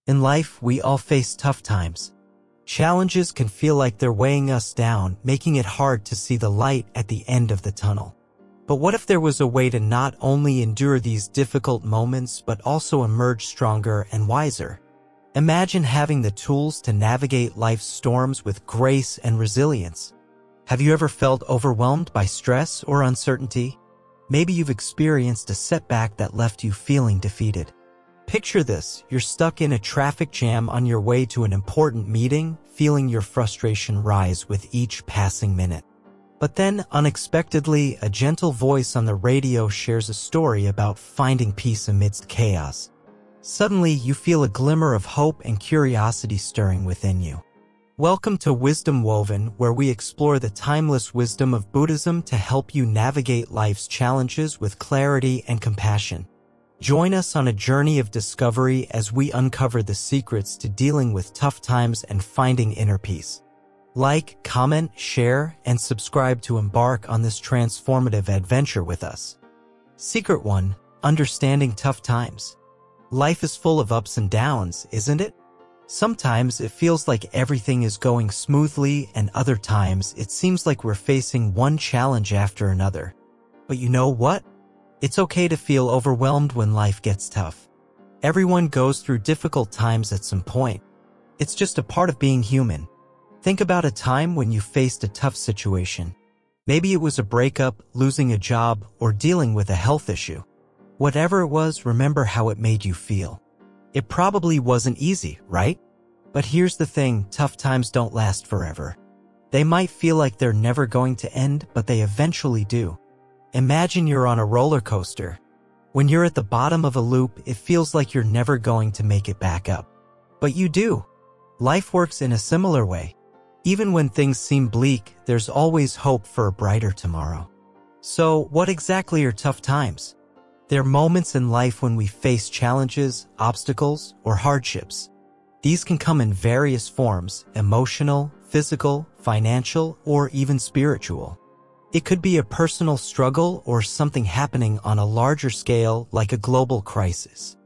In life, we all face tough times. Challenges can feel like they're weighing us down, making it hard to see the light at the end of the tunnel. But what if there was a way to not only endure these difficult moments, but also emerge stronger and wiser? Imagine having the tools to navigate life's storms with grace and resilience. Have you ever felt overwhelmed by stress or uncertainty? Maybe you've experienced a setback that left you feeling defeated. Picture this: you're stuck in a traffic jam on your way to an important meeting, feeling your frustration rise with each passing minute. But then, unexpectedly, a gentle voice on the radio shares a story about finding peace amidst chaos. Suddenly, you feel a glimmer of hope and curiosity stirring within you. Welcome to Wisdom Woven, where we explore the timeless wisdom of Buddhism to help you navigate life's challenges with clarity and compassion. Join us on a journey of discovery as we uncover the secrets to dealing with tough times and finding inner peace. Like, comment, share, and subscribe to embark on this transformative adventure with us. Secret 1. Understanding tough times. Life is full of ups and downs, isn't it? Sometimes it feels like everything is going smoothly, and other times it seems like we're facing one challenge after another. But you know what? It's okay to feel overwhelmed when life gets tough. Everyone goes through difficult times at some point. It's just a part of being human. Think about a time when you faced a tough situation. Maybe it was a breakup, losing a job, or dealing with a health issue. Whatever it was, remember how it made you feel. It probably wasn't easy, right? But here's the thing: tough times don't last forever. They might feel like they're never going to end, but they eventually do. Imagine you're on a roller coaster. When you're at the bottom of a loop, it feels like you're never going to make it back up. But you do. Life works in a similar way. Even when things seem bleak, there's always hope for a brighter tomorrow. So, what exactly are tough times? They're moments in life when we face challenges, obstacles, or hardships. These can come in various forms: emotional, physical, financial, or even spiritual. It could be a personal struggle or something happening on a larger scale, like a global crisis.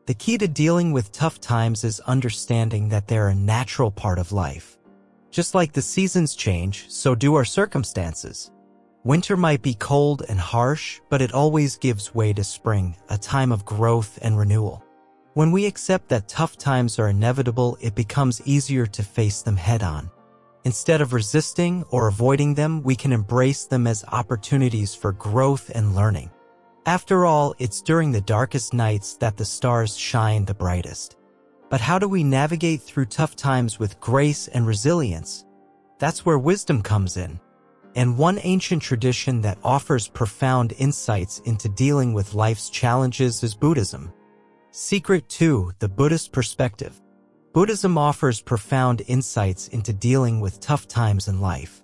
The key to dealing with tough times is understanding that they're a natural part of life. Just like the seasons change, so do our circumstances. Winter might be cold and harsh, but it always gives way to spring, a time of growth and renewal. When we accept that tough times are inevitable, it becomes easier to face them head-on. Instead of resisting or avoiding them, we can embrace them as opportunities for growth and learning. After all, it's during the darkest nights that the stars shine the brightest. But how do we navigate through tough times with grace and resilience? That's where wisdom comes in. And one ancient tradition that offers profound insights into dealing with life's challenges is Buddhism. Secret 2. The Buddhist Perspective. Buddhism offers profound insights into dealing with tough times in life.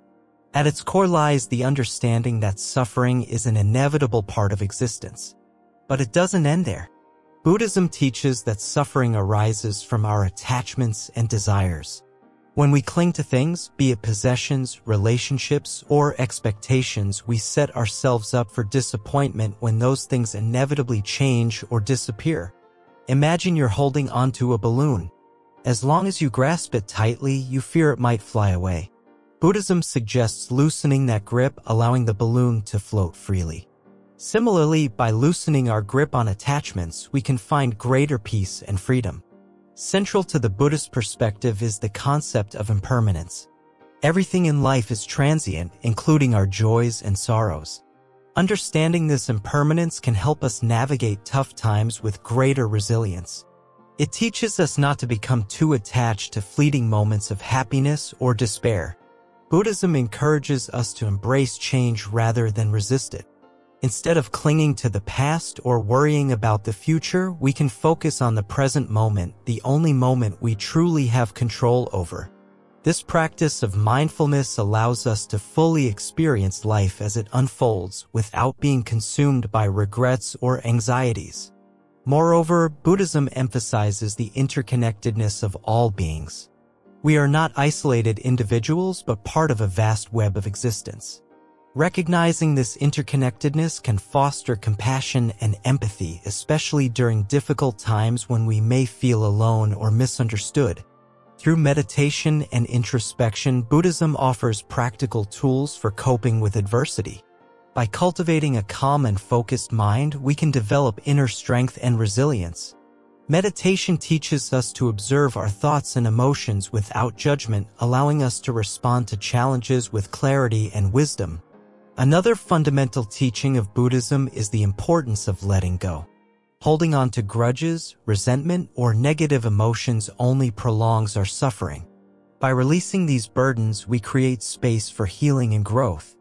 At its core lies the understanding that suffering is an inevitable part of existence. But it doesn't end there. Buddhism teaches that suffering arises from our attachments and desires. When we cling to things, be it possessions, relationships, or expectations, we set ourselves up for disappointment when those things inevitably change or disappear. Imagine you're holding onto a balloon. As long as you grasp it tightly, you fear it might fly away. Buddhism suggests loosening that grip, allowing the balloon to float freely. Similarly, by loosening our grip on attachments, we can find greater peace and freedom. Central to the Buddhist perspective is the concept of impermanence. Everything in life is transient, including our joys and sorrows. Understanding this impermanence can help us navigate tough times with greater resilience. It teaches us not to become too attached to fleeting moments of happiness or despair. Buddhism encourages us to embrace change rather than resist it. Instead of clinging to the past or worrying about the future, we can focus on the present moment, the only moment we truly have control over. This practice of mindfulness allows us to fully experience life as it unfolds without being consumed by regrets or anxieties. Moreover, Buddhism emphasizes the interconnectedness of all beings. We are not isolated individuals, but part of a vast web of existence. Recognizing this interconnectedness can foster compassion and empathy, especially during difficult times when we may feel alone or misunderstood. Through meditation and introspection, Buddhism offers practical tools for coping with adversity. By cultivating a calm and focused mind, we can develop inner strength and resilience. Meditation teaches us to observe our thoughts and emotions without judgment, allowing us to respond to challenges with clarity and wisdom. Another fundamental teaching of Buddhism is the importance of letting go. Holding on to grudges, resentment, or negative emotions only prolongs our suffering. By releasing these burdens, we create space for healing and growth.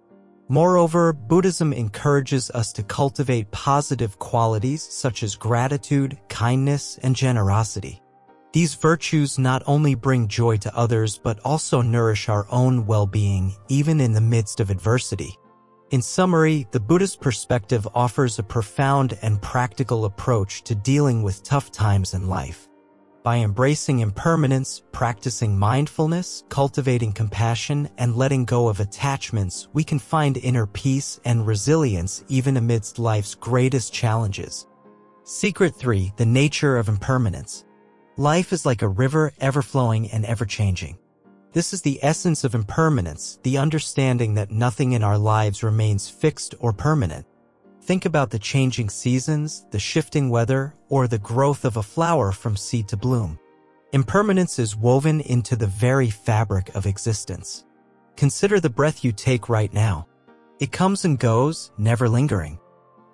Moreover, Buddhism encourages us to cultivate positive qualities such as gratitude, kindness, and generosity. These virtues not only bring joy to others but also nourish our own well-being, even in the midst of adversity. In summary, the Buddhist perspective offers a profound and practical approach to dealing with tough times in life. By embracing impermanence, practicing mindfulness, cultivating compassion, and letting go of attachments, we can find inner peace and resilience even amidst life's greatest challenges. Secret 3. The Nature of Impermanence. Life is like a river, ever-flowing and ever-changing. This is the essence of impermanence, the understanding that nothing in our lives remains fixed or permanent. Think about the changing seasons, the shifting weather, or the growth of a flower from seed to bloom. Impermanence is woven into the very fabric of existence. Consider the breath you take right now. It comes and goes, never lingering.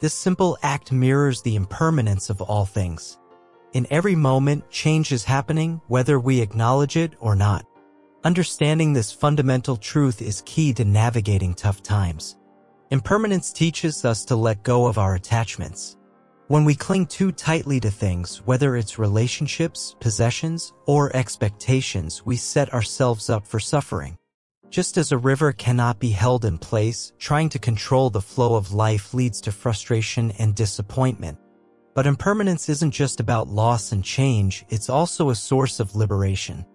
This simple act mirrors the impermanence of all things. In every moment, change is happening, whether we acknowledge it or not. Understanding this fundamental truth is key to navigating tough times. Impermanence teaches us to let go of our attachments. When we cling too tightly to things, whether it's relationships, possessions, or expectations, we set ourselves up for suffering. Just as a river cannot be held in place, trying to control the flow of life leads to frustration and disappointment. But impermanence isn't just about loss and change, it's also a source of liberation.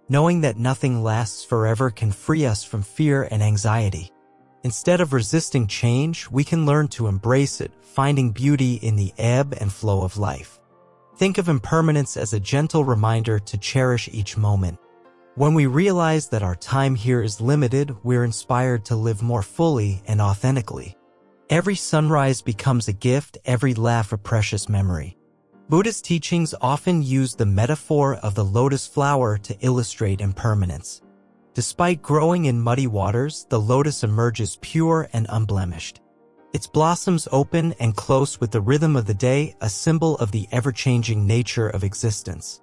Knowing that nothing lasts forever can free us from fear and anxiety. Instead of resisting change, we can learn to embrace it, finding beauty in the ebb and flow of life. Think of impermanence as a gentle reminder to cherish each moment. When we realize that our time here is limited, we're inspired to live more fully and authentically. Every sunrise becomes a gift, every laugh a precious memory. Buddhist teachings often use the metaphor of the lotus flower to illustrate impermanence. Despite growing in muddy waters, the lotus emerges pure and unblemished. Its blossoms open and close with the rhythm of the day, a symbol of the ever-changing nature of existence.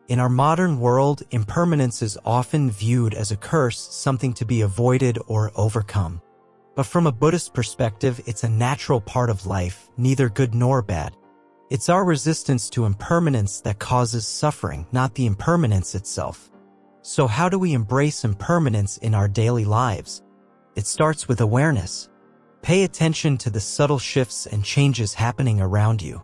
In our modern world, impermanence is often viewed as a curse, something to be avoided or overcome. But from a Buddhist perspective, it's a natural part of life, neither good nor bad. It's our resistance to impermanence that causes suffering, not the impermanence itself. So how do we embrace impermanence in our daily lives? It starts with awareness. Pay attention to the subtle shifts and changes happening around you.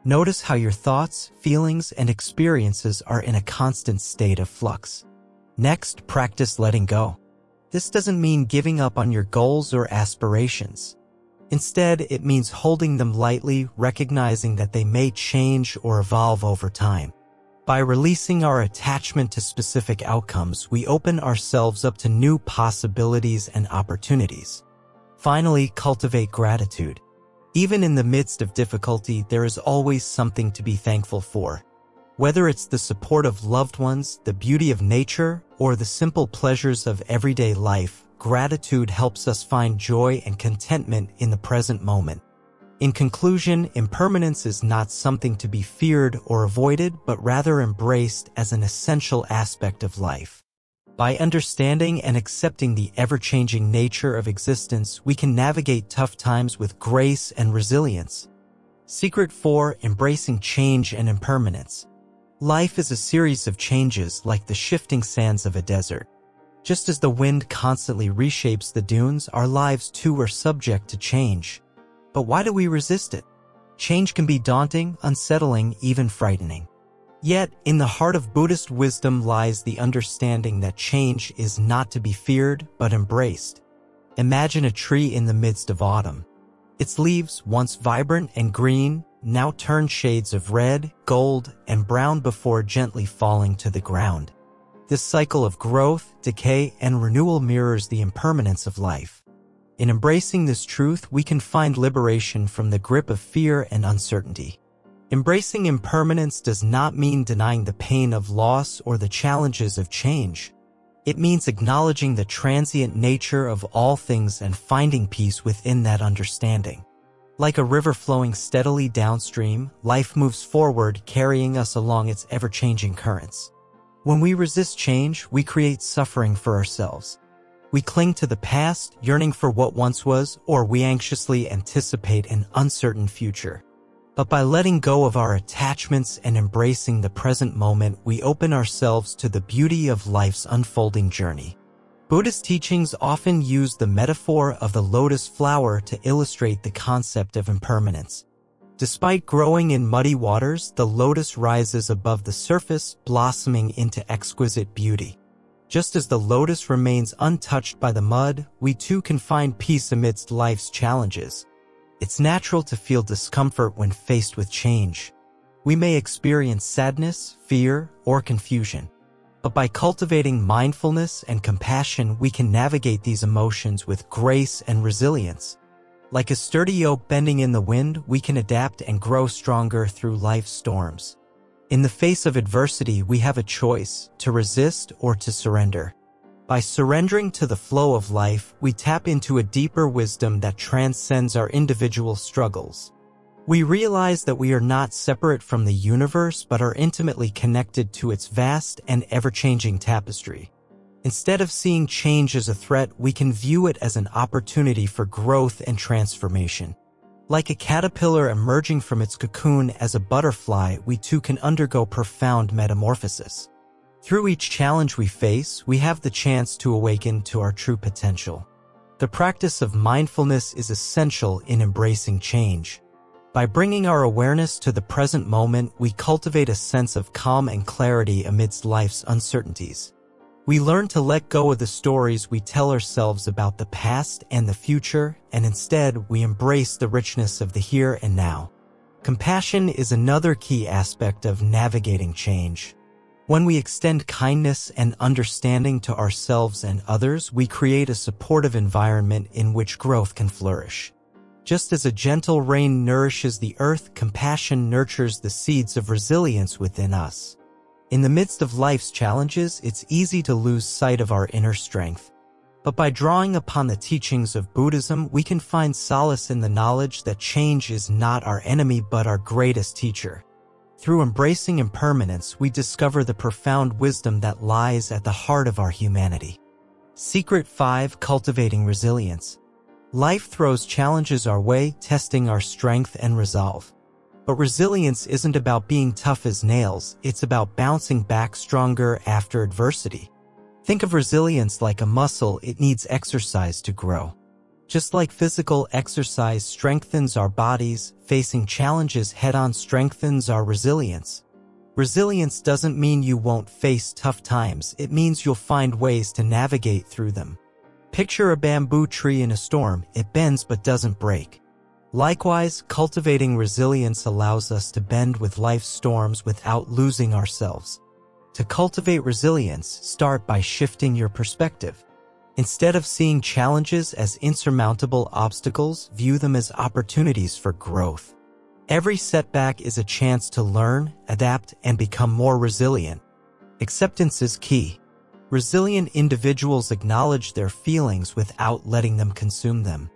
Notice how your thoughts, feelings, and experiences are in a constant state of flux. Next, practice letting go. This doesn't mean giving up on your goals or aspirations. Instead, it means holding them lightly, recognizing that they may change or evolve over time. By releasing our attachment to specific outcomes, we open ourselves up to new possibilities and opportunities. Finally, cultivate gratitude. Even in the midst of difficulty, there is always something to be thankful for. Whether it's the support of loved ones, the beauty of nature, or the simple pleasures of everyday life, gratitude helps us find joy and contentment in the present moment. In conclusion, impermanence is not something to be feared or avoided, but rather embraced as an essential aspect of life. By understanding and accepting the ever-changing nature of existence, we can navigate tough times with grace and resilience. Secret 4. Embracing change and impermanence. Life is a series of changes like the shifting sands of a desert. Just as the wind constantly reshapes the dunes, our lives too are subject to change. But why do we resist it? Change can be daunting, unsettling, even frightening. Yet, in the heart of Buddhist wisdom lies the understanding that change is not to be feared, but embraced. Imagine a tree in the midst of autumn. Its leaves, once vibrant and green, now turn shades of red, gold, and brown before gently falling to the ground. This cycle of growth, decay, and renewal mirrors the impermanence of life. In embracing this truth, we can find liberation from the grip of fear and uncertainty. Embracing impermanence does not mean denying the pain of loss or the challenges of change. It means acknowledging the transient nature of all things and finding peace within that understanding. Like a river flowing steadily downstream, life moves forward, carrying us along its ever-changing currents. When we resist change, we create suffering for ourselves. We cling to the past, yearning for what once was, or we anxiously anticipate an uncertain future. But by letting go of our attachments and embracing the present moment, we open ourselves to the beauty of life's unfolding journey. Buddhist teachings often use the metaphor of the lotus flower to illustrate the concept of impermanence. Despite growing in muddy waters, the lotus rises above the surface, blossoming into exquisite beauty. Just as the lotus remains untouched by the mud, we too can find peace amidst life's challenges. It's natural to feel discomfort when faced with change. We may experience sadness, fear, or confusion. But by cultivating mindfulness and compassion, we can navigate these emotions with grace and resilience. Like a sturdy oak bending in the wind, we can adapt and grow stronger through life's storms. In the face of adversity, we have a choice: to resist or to surrender. By surrendering to the flow of life, we tap into a deeper wisdom that transcends our individual struggles. We realize that we are not separate from the universe but are intimately connected to its vast and ever-changing tapestry. Instead of seeing change as a threat, we can view it as an opportunity for growth and transformation. Like a caterpillar emerging from its cocoon as a butterfly, we too can undergo profound metamorphosis. Through each challenge we face, we have the chance to awaken to our true potential. The practice of mindfulness is essential in embracing change. By bringing our awareness to the present moment, we cultivate a sense of calm and clarity amidst life's uncertainties. We learn to let go of the stories we tell ourselves about the past and the future, and instead we embrace the richness of the here and now. Compassion is another key aspect of navigating change. When we extend kindness and understanding to ourselves and others, we create a supportive environment in which growth can flourish. Just as a gentle rain nourishes the earth, compassion nurtures the seeds of resilience within us. In the midst of life's challenges, it's easy to lose sight of our inner strength. But by drawing upon the teachings of Buddhism, we can find solace in the knowledge that change is not our enemy but our greatest teacher. Through embracing impermanence, we discover the profound wisdom that lies at the heart of our humanity. Secret 5: Cultivating Resilience. Life throws challenges our way, testing our strength and resolve. But resilience isn't about being tough as nails, it's about bouncing back stronger after adversity. Think of resilience like a muscle; it needs exercise to grow. Just like physical exercise strengthens our bodies, facing challenges head-on strengthens our resilience. Resilience doesn't mean you won't face tough times, it means you'll find ways to navigate through them. Picture a bamboo tree in a storm; it bends but doesn't break. Likewise, cultivating resilience allows us to bend with life's storms without losing ourselves. To cultivate resilience, start by shifting your perspective. Instead of seeing challenges as insurmountable obstacles, view them as opportunities for growth. Every setback is a chance to learn, adapt, and become more resilient. Acceptance is key. Resilient individuals acknowledge their feelings without letting them consume them.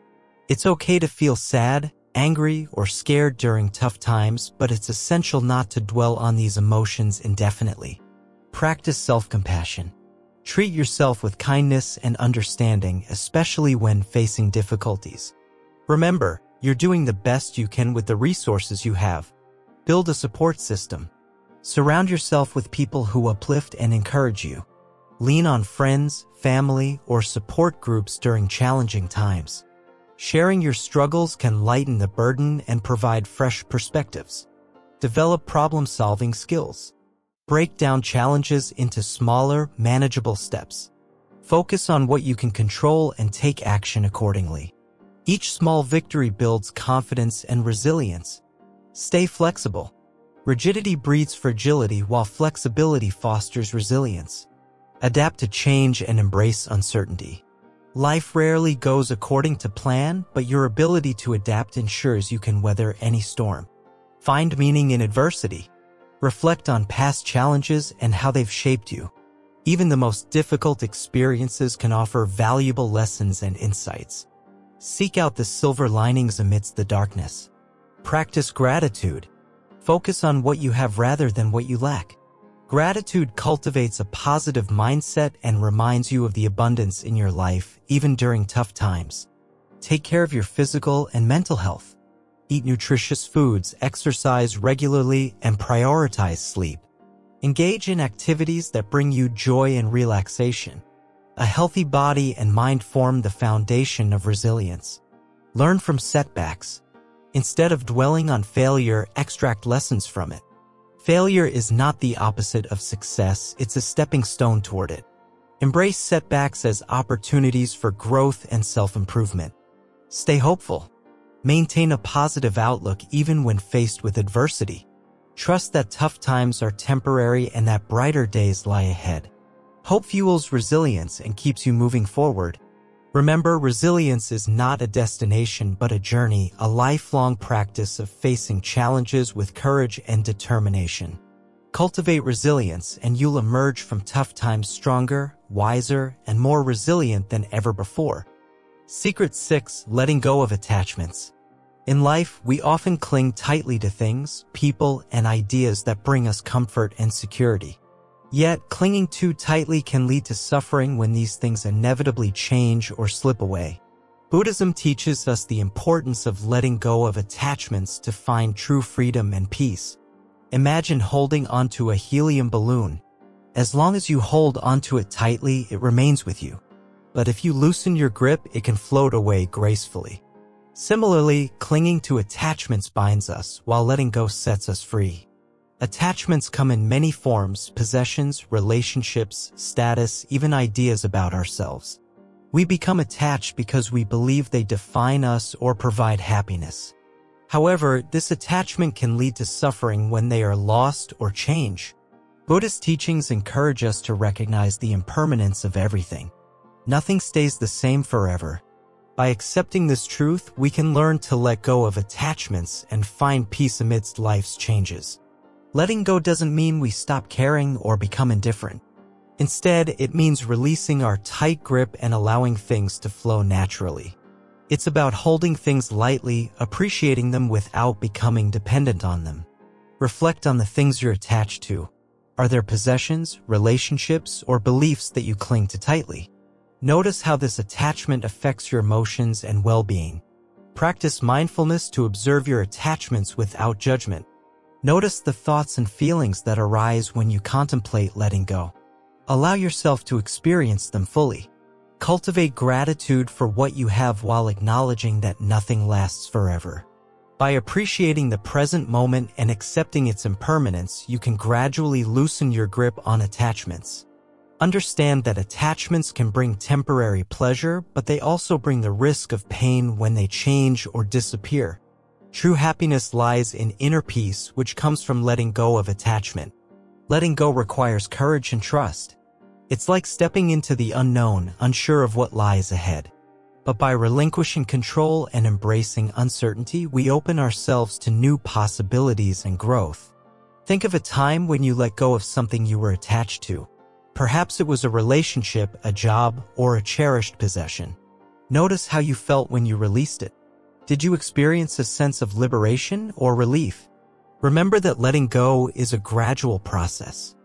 It's okay to feel sad, angry, or scared during tough times, but it's essential not to dwell on these emotions indefinitely. Practice self-compassion. Treat yourself with kindness and understanding, especially when facing difficulties. Remember, you're doing the best you can with the resources you have. Build a support system. Surround yourself with people who uplift and encourage you. Lean on friends, family, or support groups during challenging times. Sharing your struggles can lighten the burden and provide fresh perspectives. Develop problem-solving skills. Break down challenges into smaller, manageable steps. Focus on what you can control and take action accordingly. Each small victory builds confidence and resilience. Stay flexible. Rigidity breeds fragility while flexibility fosters resilience. Adapt to change and embrace uncertainty. Life rarely goes according to plan, but your ability to adapt ensures you can weather any storm. Find meaning in adversity. Reflect on past challenges and how they've shaped you. Even the most difficult experiences can offer valuable lessons and insights. Seek out the silver linings amidst the darkness. Practice gratitude. Focus on what you have rather than what you lack. Gratitude cultivates a positive mindset and reminds you of the abundance in your life, even during tough times. Take care of your physical and mental health. Eat nutritious foods, exercise regularly, and prioritize sleep. Engage in activities that bring you joy and relaxation. A healthy body and mind form the foundation of resilience. Learn from setbacks. Instead of dwelling on failure, extract lessons from it. Failure is not the opposite of success, it's a stepping stone toward it. Embrace setbacks as opportunities for growth and self-improvement. Stay hopeful. Maintain a positive outlook even when faced with adversity. Trust that tough times are temporary and that brighter days lie ahead. Hope fuels resilience and keeps you moving forward. Remember, resilience is not a destination but a journey, a lifelong practice of facing challenges with courage and determination. Cultivate resilience and you'll emerge from tough times stronger, wiser, and more resilient than ever before. Secret 6. Letting go of attachments. In life, we often cling tightly to things, people, and ideas that bring us comfort and security. Yet, clinging too tightly can lead to suffering when these things inevitably change or slip away. Buddhism teaches us the importance of letting go of attachments to find true freedom and peace. Imagine holding onto a helium balloon. As long as you hold onto it tightly, it remains with you. But if you loosen your grip, it can float away gracefully. Similarly, clinging to attachments binds us, while letting go sets us free. Attachments come in many forms: possessions, relationships, status, even ideas about ourselves. We become attached because we believe they define us or provide happiness. However, this attachment can lead to suffering when they are lost or change. Buddhist teachings encourage us to recognize the impermanence of everything. Nothing stays the same forever. By accepting this truth, we can learn to let go of attachments and find peace amidst life's changes. Letting go doesn't mean we stop caring or become indifferent. Instead, it means releasing our tight grip and allowing things to flow naturally. It's about holding things lightly, appreciating them without becoming dependent on them. Reflect on the things you're attached to. Are there possessions, relationships, or beliefs that you cling to tightly? Notice how this attachment affects your emotions and well-being. Practice mindfulness to observe your attachments without judgment. Notice the thoughts and feelings that arise when you contemplate letting go. Allow yourself to experience them fully. Cultivate gratitude for what you have while acknowledging that nothing lasts forever. By appreciating the present moment and accepting its impermanence, you can gradually loosen your grip on attachments. Understand that attachments can bring temporary pleasure, but they also bring the risk of pain when they change or disappear. True happiness lies in inner peace, which comes from letting go of attachment. Letting go requires courage and trust. It's like stepping into the unknown, unsure of what lies ahead. But by relinquishing control and embracing uncertainty, we open ourselves to new possibilities and growth. Think of a time when you let go of something you were attached to. Perhaps it was a relationship, a job, or a cherished possession. Notice how you felt when you released it. Did you experience a sense of liberation or relief? Remember that letting go is a gradual process.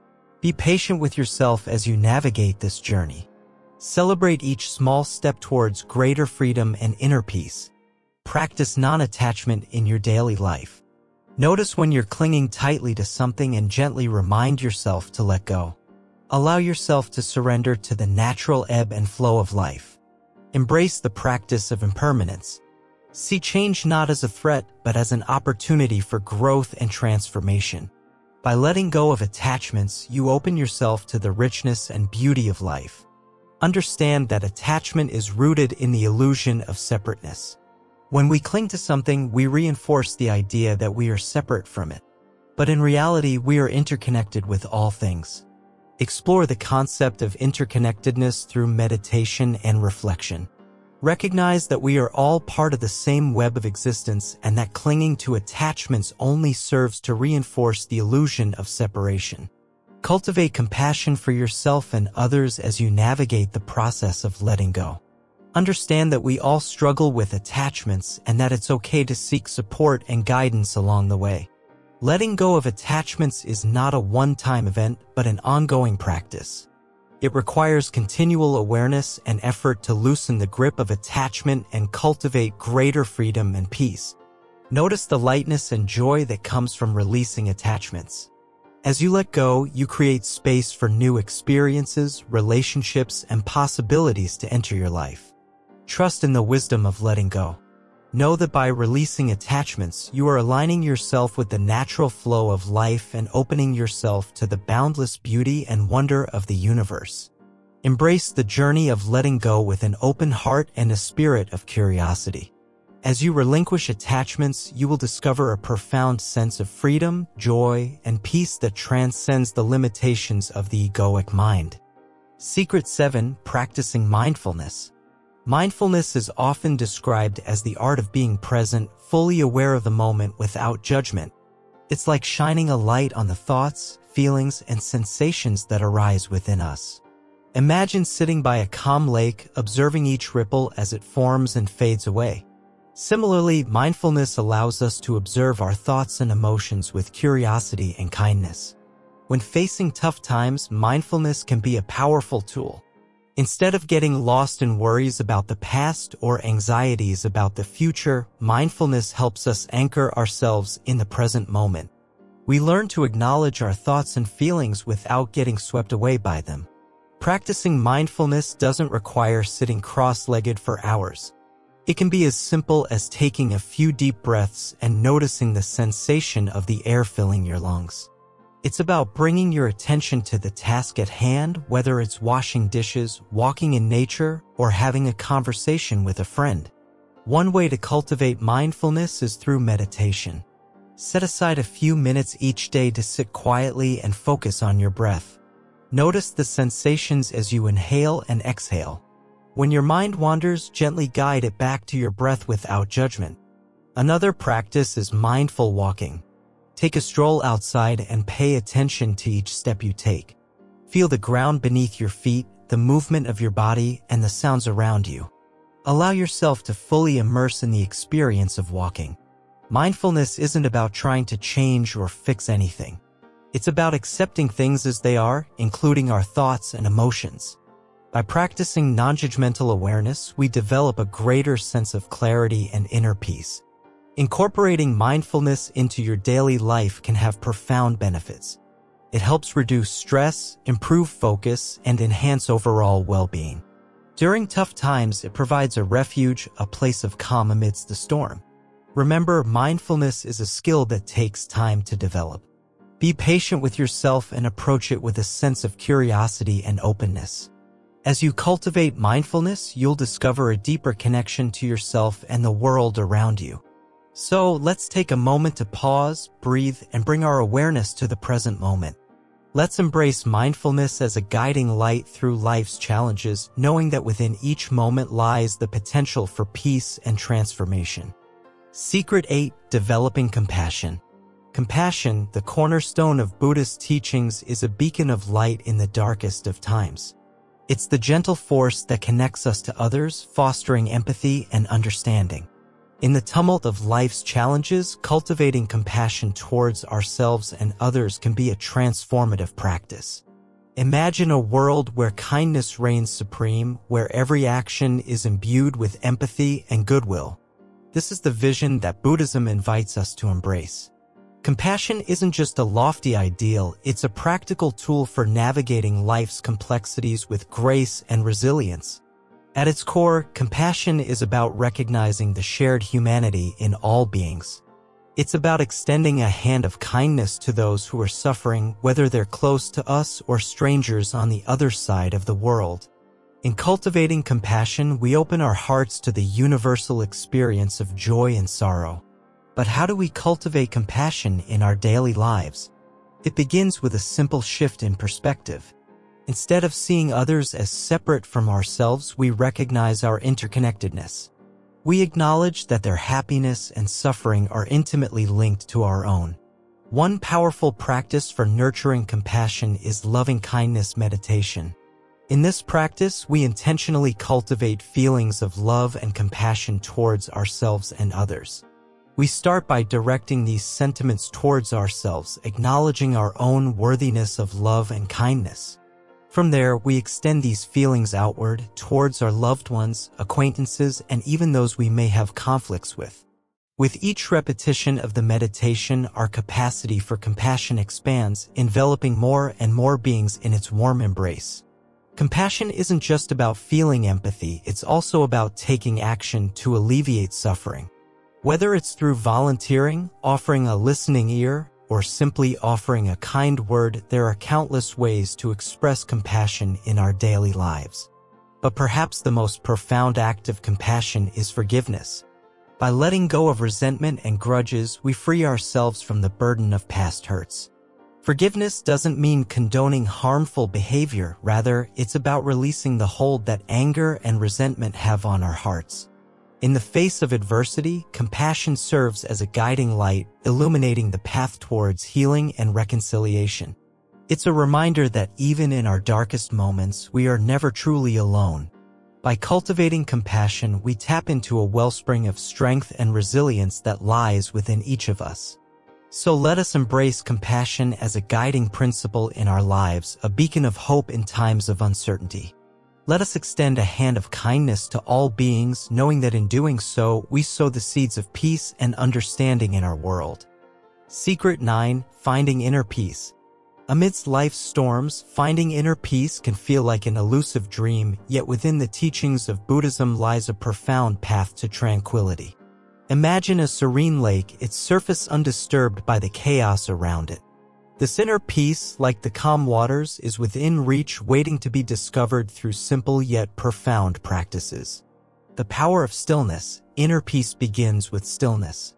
Be patient with yourself as you navigate this journey. Celebrate each small step towards greater freedom and inner peace. Practice non-attachment in your daily life. Notice when you're clinging tightly to something and gently remind yourself to let go. Allow yourself to surrender to the natural ebb and flow of life. Embrace the practice of impermanence. See change not as a threat, but as an opportunity for growth and transformation. By letting go of attachments, you open yourself to the richness and beauty of life. understand that attachment is rooted in the illusion of separateness. When we cling to something, we reinforce the idea that we are separate from it. But in reality, we are interconnected with all things. Explore the concept of interconnectedness through meditation and reflection. Recognize that we are all part of the same web of existence and that clinging to attachments only serves to reinforce the illusion of separation. Cultivate compassion for yourself and others as you navigate the process of letting go. Understand that we all struggle with attachments and that it's okay to seek support and guidance along the way. Letting go of attachments is not a one-time event, but an ongoing practice. It requires continual awareness and effort to loosen the grip of attachment and cultivate greater freedom and peace. Notice the lightness and joy that comes from releasing attachments. As you let go, you create space for new experiences, relationships, and possibilities to enter your life. Trust in the wisdom of letting go. Know that by releasing attachments, you are aligning yourself with the natural flow of life and opening yourself to the boundless beauty and wonder of the universe. Embrace the journey of letting go with an open heart and a spirit of curiosity. As you relinquish attachments, you will discover a profound sense of freedom, joy, and peace that transcends the limitations of the egoic mind. Secret 7. Practicing mindfulness. Mindfulness is often described as the art of being present, fully aware of the moment without judgment. It's like shining a light on the thoughts, feelings, and sensations that arise within us. Imagine sitting by a calm lake, observing each ripple as it forms and fades away. Similarly, mindfulness allows us to observe our thoughts and emotions with curiosity and kindness. When facing tough times, mindfulness can be a powerful tool. Instead of getting lost in worries about the past or anxieties about the future, mindfulness helps us anchor ourselves in the present moment. We learn to acknowledge our thoughts and feelings without getting swept away by them. Practicing mindfulness doesn't require sitting cross-legged for hours. It can be as simple as taking a few deep breaths and noticing the sensation of the air filling your lungs. It's about bringing your attention to the task at hand, whether it's washing dishes, walking in nature, or having a conversation with a friend. One way to cultivate mindfulness is through meditation. Set aside a few minutes each day to sit quietly and focus on your breath. Notice the sensations as you inhale and exhale. When your mind wanders, gently guide it back to your breath without judgment. Another practice is mindful walking. Take a stroll outside and pay attention to each step you take. Feel the ground beneath your feet, the movement of your body, and the sounds around you. Allow yourself to fully immerse in the experience of walking. Mindfulness isn't about trying to change or fix anything. It's about accepting things as they are, including our thoughts and emotions. By practicing non-judgmental awareness, we develop a greater sense of clarity and inner peace. Incorporating mindfulness into your daily life can have profound benefits. It helps reduce stress, improve focus, and enhance overall well-being. During tough times, it provides a refuge, a place of calm amidst the storm. Remember, mindfulness is a skill that takes time to develop. Be patient with yourself and approach it with a sense of curiosity and openness. As you cultivate mindfulness, you'll discover a deeper connection to yourself and the world around you. So, let's take a moment to pause, breathe, and bring our awareness to the present moment. Let's embrace mindfulness as a guiding light through life's challenges, knowing that within each moment lies the potential for peace and transformation. Secret 8. Developing compassion. Compassion, the cornerstone of Buddhist teachings, is a beacon of light in the darkest of times. It's the gentle force that connects us to others, fostering empathy and understanding. In the tumult of life's challenges, cultivating compassion towards ourselves and others can be a transformative practice. Imagine a world where kindness reigns supreme, where every action is imbued with empathy and goodwill. This is the vision that Buddhism invites us to embrace. Compassion isn't just a lofty ideal, it's a practical tool for navigating life's complexities with grace and resilience. At its core, compassion is about recognizing the shared humanity in all beings. It's about extending a hand of kindness to those who are suffering, whether they're close to us or strangers on the other side of the world. In cultivating compassion, we open our hearts to the universal experience of joy and sorrow. But how do we cultivate compassion in our daily lives? It begins with a simple shift in perspective. Instead of seeing others as separate from ourselves, we recognize our interconnectedness. We acknowledge that their happiness and suffering are intimately linked to our own. One powerful practice for nurturing compassion is loving-kindness meditation. In this practice, we intentionally cultivate feelings of love and compassion towards ourselves and others. We start by directing these sentiments towards ourselves, acknowledging our own worthiness of love and kindness. From there, we extend these feelings outward towards our loved ones, acquaintances, and even those we may have conflicts with. With each repetition of the meditation, our capacity for compassion expands, enveloping more and more beings in its warm embrace. Compassion isn't just about feeling empathy, it's also about taking action to alleviate suffering. Whether it's through volunteering, offering a listening ear, or simply offering a kind word, there are countless ways to express compassion in our daily lives. But perhaps the most profound act of compassion is forgiveness. By letting go of resentment and grudges, we free ourselves from the burden of past hurts. Forgiveness doesn't mean condoning harmful behavior, rather, it's about releasing the hold that anger and resentment have on our hearts. In the face of adversity, compassion serves as a guiding light, illuminating the path towards healing and reconciliation. It's a reminder that even in our darkest moments, we are never truly alone. By cultivating compassion, we tap into a wellspring of strength and resilience that lies within each of us. So let us embrace compassion as a guiding principle in our lives, a beacon of hope in times of uncertainty. Let us extend a hand of kindness to all beings, knowing that in doing so, we sow the seeds of peace and understanding in our world. Secret 9. Finding Inner Peace. Amidst life's storms, finding inner peace can feel like an elusive dream, yet within the teachings of Buddhism lies a profound path to tranquility. Imagine a serene lake, its surface undisturbed by the chaos around it. This inner peace, like the calm waters, is within reach, waiting to be discovered through simple yet profound practices. The power of stillness. Inner peace begins with stillness.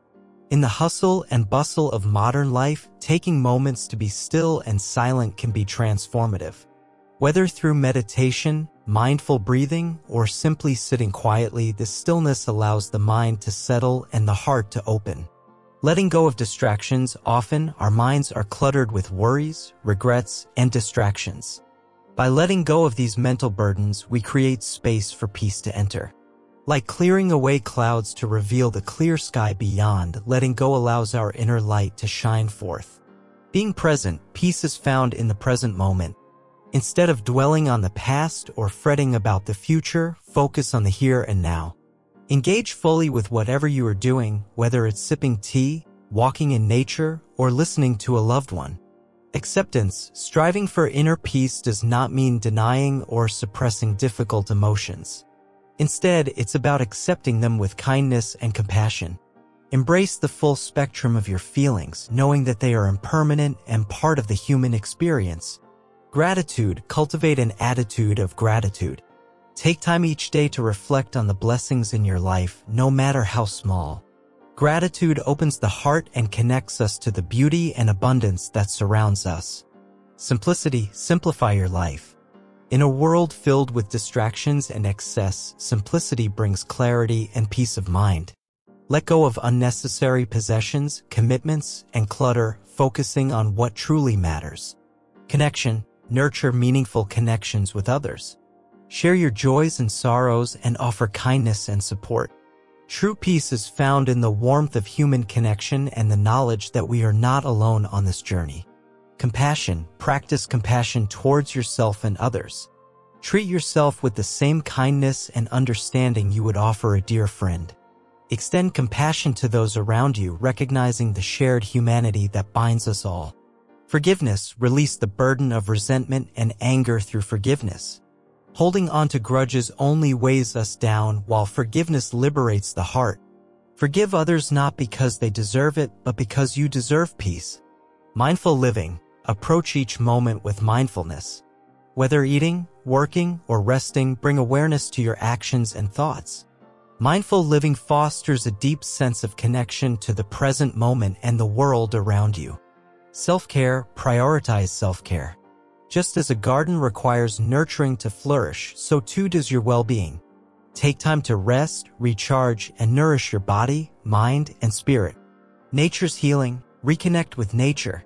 In the hustle and bustle of modern life, taking moments to be still and silent can be transformative. Whether through meditation, mindful breathing, or simply sitting quietly, this stillness allows the mind to settle and the heart to open. Letting go of distractions. Often, our minds are cluttered with worries, regrets, and distractions. By letting go of these mental burdens, we create space for peace to enter. Like clearing away clouds to reveal the clear sky beyond, letting go allows our inner light to shine forth. Being present. Peace is found in the present moment. Instead of dwelling on the past or fretting about the future, focus on the here and now. Engage fully with whatever you are doing, whether it's sipping tea, walking in nature, or listening to a loved one. Acceptance. Striving for inner peace does not mean denying or suppressing difficult emotions. Instead, it's about accepting them with kindness and compassion. Embrace the full spectrum of your feelings, knowing that they are impermanent and part of the human experience. Gratitude. Cultivate an attitude of gratitude. Take time each day to reflect on the blessings in your life, no matter how small. Gratitude opens the heart and connects us to the beauty and abundance that surrounds us. Simplicity. Simplify your life. In a world filled with distractions and excess, simplicity brings clarity and peace of mind. Let go of unnecessary possessions, commitments, and clutter, focusing on what truly matters. Connection. Nurture meaningful connections with others. Share your joys and sorrows and offer kindness and support. True peace is found in the warmth of human connection and the knowledge that we are not alone on this journey. Compassion. Practice compassion towards yourself and others. Treat yourself with the same kindness and understanding you would offer a dear friend. Extend compassion to those around you, recognizing the shared humanity that binds us all. Forgiveness. Release the burden of resentment and anger through forgiveness. Holding on to grudges only weighs us down, while forgiveness liberates the heart. Forgive others not because they deserve it, but because you deserve peace. Mindful living. Approach each moment with mindfulness. Whether eating, working, or resting, bring awareness to your actions and thoughts. Mindful living fosters a deep sense of connection to the present moment and the world around you. Self-care, prioritize self-care. Just as a garden requires nurturing to flourish, so too does your well-being. Take time to rest, recharge, and nourish your body, mind, and spirit. Nature's healing, reconnect with nature.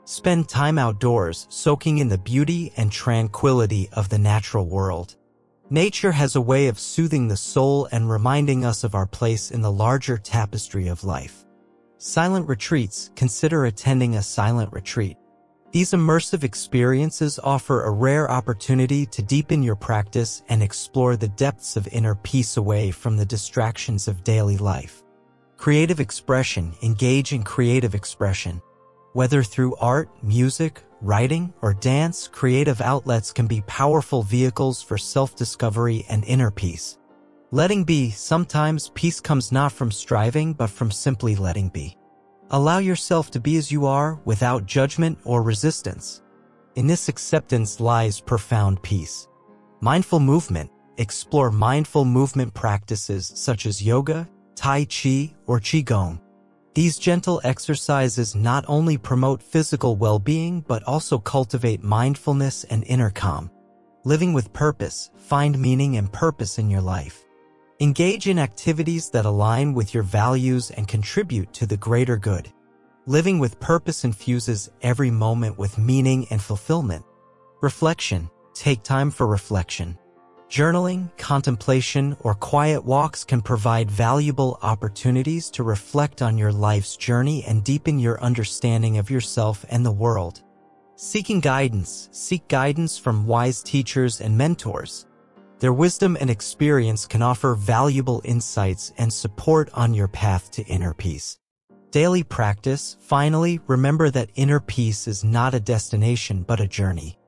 Spend time outdoors, soaking in the beauty and tranquility of the natural world. Nature has a way of soothing the soul and reminding us of our place in the larger tapestry of life. Silent retreats, consider attending a silent retreat. These immersive experiences offer a rare opportunity to deepen your practice and explore the depths of inner peace away from the distractions of daily life. Creative expression, engage in creative expression. Whether through art, music, writing, or dance, creative outlets can be powerful vehicles for self-discovery and inner peace. Letting be, sometimes peace comes not from striving but from simply letting be. Allow yourself to be as you are without judgment or resistance. In this acceptance lies profound peace. Mindful movement, explore mindful movement practices such as yoga, Tai Chi, or Qigong. These gentle exercises not only promote physical well-being but also cultivate mindfulness and inner calm. Living with purpose, find meaning and purpose in your life. Engage in activities that align with your values and contribute to the greater good. Living with purpose infuses every moment with meaning and fulfillment. Reflection, take time for reflection. Journaling, contemplation, or quiet walks can provide valuable opportunities to reflect on your life's journey and deepen your understanding of yourself and the world. Seeking guidance, seek guidance from wise teachers and mentors. Their wisdom and experience can offer valuable insights and support on your path to inner peace. Daily practice, finally, remember that inner peace is not a destination but a journey.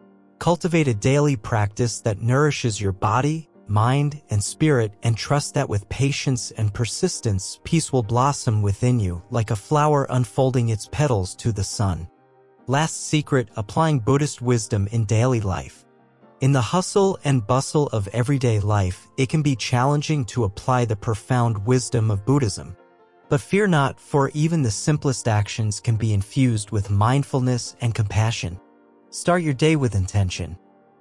Cultivate a daily practice that nourishes your body, mind, and spirit, and trust that with patience and persistence, peace will blossom within you like a flower unfolding its petals to the sun. Last secret, applying Buddhist wisdom in daily life. In the hustle and bustle of everyday life, it can be challenging to apply the profound wisdom of Buddhism. But fear not, for even the simplest actions can be infused with mindfulness and compassion. Start your day with intention.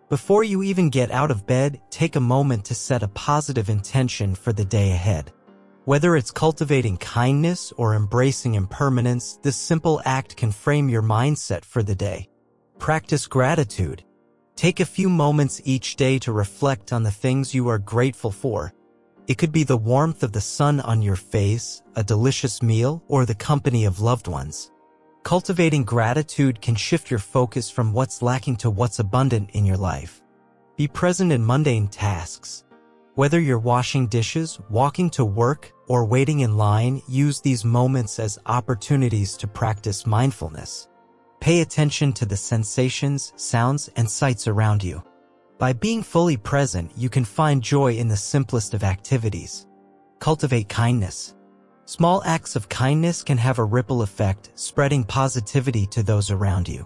Before you even get out of bed, take a moment to set a positive intention for the day ahead. Whether it's cultivating kindness or embracing impermanence, this simple act can frame your mindset for the day. Practice gratitude. Take a few moments each day to reflect on the things you are grateful for. It could be the warmth of the sun on your face, a delicious meal, or the company of loved ones. Cultivating gratitude can shift your focus from what's lacking to what's abundant in your life. Be present in mundane tasks. Whether you're washing dishes, walking to work, or waiting in line, use these moments as opportunities to practice mindfulness. Pay attention to the sensations, sounds, and sights around you. By being fully present, you can find joy in the simplest of activities. Cultivate kindness. Small acts of kindness can have a ripple effect, spreading positivity to those around you.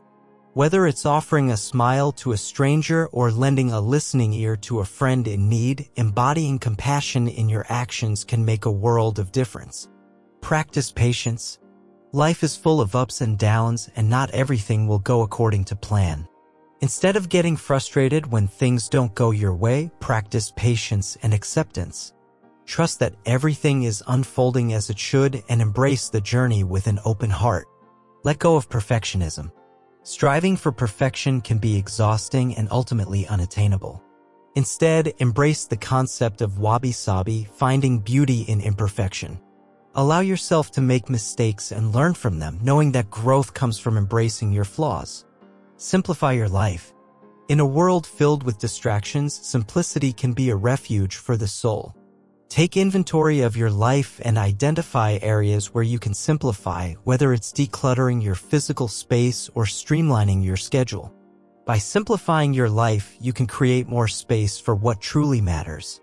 Whether it's offering a smile to a stranger or lending a listening ear to a friend in need, embodying compassion in your actions can make a world of difference. Practice patience. Life is full of ups and downs, and not everything will go according to plan. Instead of getting frustrated when things don't go your way, practice patience and acceptance. Trust that everything is unfolding as it should and embrace the journey with an open heart. Let go of perfectionism. Striving for perfection can be exhausting and ultimately unattainable. Instead, embrace the concept of wabi-sabi, finding beauty in imperfection. Allow yourself to make mistakes and learn from them, knowing that growth comes from embracing your flaws. Simplify your life. In a world filled with distractions, simplicity can be a refuge for the soul. Take inventory of your life and identify areas where you can simplify, whether it's decluttering your physical space or streamlining your schedule. By simplifying your life, you can create more space for what truly matters.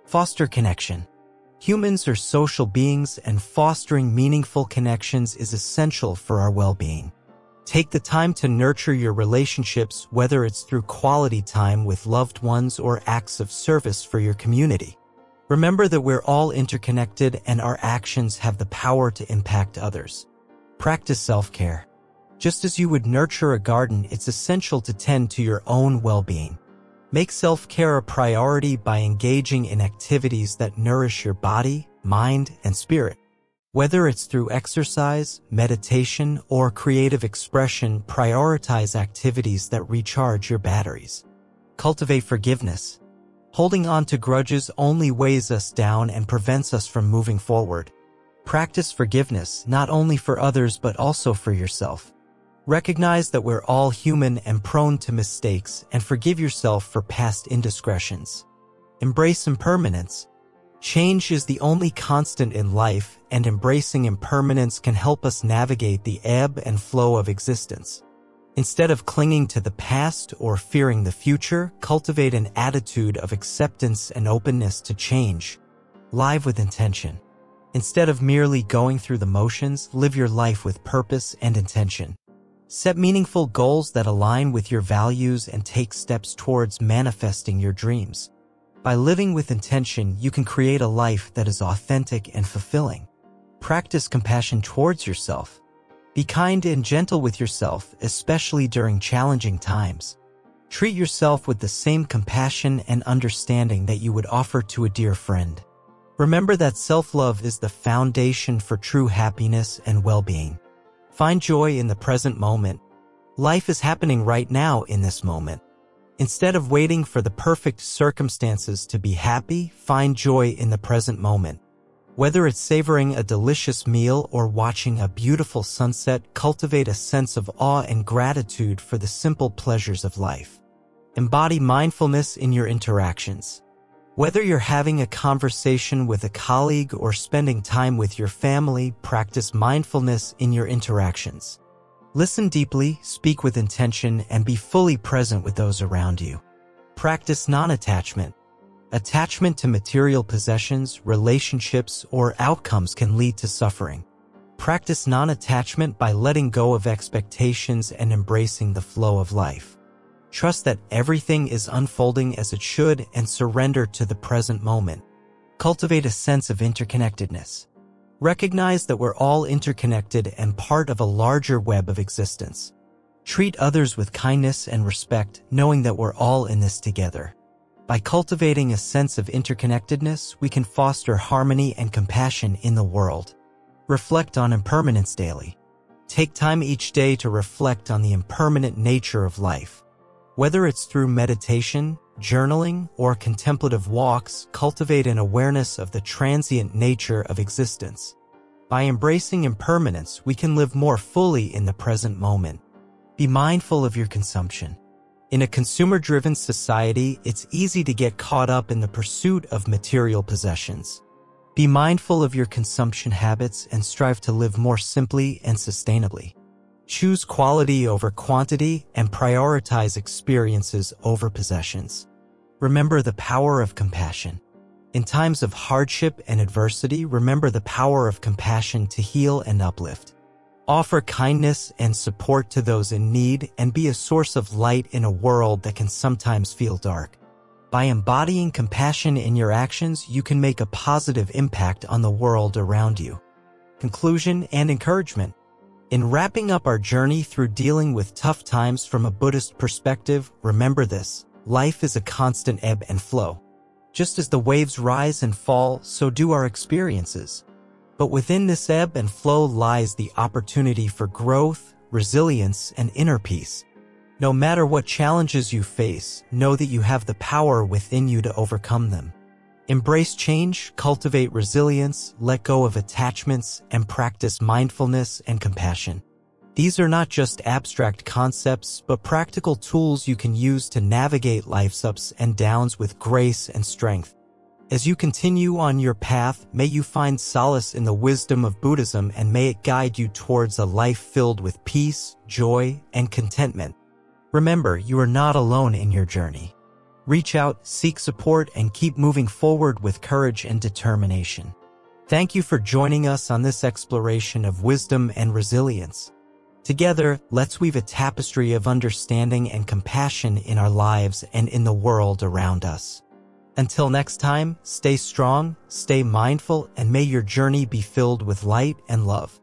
Foster connection. Humans are social beings, and fostering meaningful connections is essential for our well-being. Take the time to nurture your relationships, whether it's through quality time with loved ones or acts of service for your community. Remember that we're all interconnected and our actions have the power to impact others. Practice self-care. Just as you would nurture a garden, it's essential to tend to your own well-being. Make self-care a priority by engaging in activities that nourish your body, mind, and spirit. Whether it's through exercise, meditation, or creative expression, prioritize activities that recharge your batteries. Cultivate forgiveness. Holding on to grudges only weighs us down and prevents us from moving forward. Practice forgiveness, not only for others but also for yourself. Recognize that we're all human and prone to mistakes, and forgive yourself for past indiscretions. Embrace impermanence. Change is the only constant in life, and embracing impermanence can help us navigate the ebb and flow of existence. Instead of clinging to the past or fearing the future, cultivate an attitude of acceptance and openness to change. Live with intention. Instead of merely going through the motions, live your life with purpose and intention. Set meaningful goals that align with your values and take steps towards manifesting your dreams. By living with intention, you can create a life that is authentic and fulfilling. Practice compassion towards yourself. Be kind and gentle with yourself, especially during challenging times. Treat yourself with the same compassion and understanding that you would offer to a dear friend. Remember that self-love is the foundation for true happiness and well-being. Find joy in the present moment. Life is happening right now in this moment. Instead of waiting for the perfect circumstances to be happy, find joy in the present moment. Whether it's savoring a delicious meal or watching a beautiful sunset, cultivate a sense of awe and gratitude for the simple pleasures of life. Embody mindfulness in your interactions. Whether you're having a conversation with a colleague or spending time with your family, practice mindfulness in your interactions. Listen deeply, speak with intention, and be fully present with those around you. Practice non-attachment. Attachment to material possessions, relationships, or outcomes can lead to suffering. Practice non-attachment by letting go of expectations and embracing the flow of life. Trust that everything is unfolding as it should and surrender to the present moment. Cultivate a sense of interconnectedness. Recognize that we're all interconnected and part of a larger web of existence. Treat others with kindness and respect, knowing that we're all in this together. By cultivating a sense of interconnectedness, we can foster harmony and compassion in the world. Reflect on impermanence daily. Take time each day to reflect on the impermanent nature of life. Whether it's through meditation, journaling, or contemplative walks, cultivate an awareness of the transient nature of existence. By embracing impermanence, we can live more fully in the present moment. Be mindful of your consumption. In a consumer-driven society, it's easy to get caught up in the pursuit of material possessions. Be mindful of your consumption habits and strive to live more simply and sustainably. Choose quality over quantity and prioritize experiences over possessions. Remember the power of compassion. In times of hardship and adversity, remember the power of compassion to heal and uplift. Offer kindness and support to those in need and be a source of light in a world that can sometimes feel dark. By embodying compassion in your actions, you can make a positive impact on the world around you. Conclusion and encouragement. In wrapping up our journey through dealing with tough times from a Buddhist perspective, remember this: life is a constant ebb and flow. Just as the waves rise and fall, so do our experiences. But within this ebb and flow lies the opportunity for growth, resilience, and inner peace. No matter what challenges you face, know that you have the power within you to overcome them. Embrace change, cultivate resilience, let go of attachments, and practice mindfulness and compassion. These are not just abstract concepts, but practical tools you can use to navigate life's ups and downs with grace and strength. As you continue on your path, may you find solace in the wisdom of Buddhism, and may it guide you towards a life filled with peace, joy, and contentment. Remember, you are not alone in your journey. Reach out, seek support, and keep moving forward with courage and determination. Thank you for joining us on this exploration of wisdom and resilience. Together, let's weave a tapestry of understanding and compassion in our lives and in the world around us. Until next time, stay strong, stay mindful, and may your journey be filled with light and love.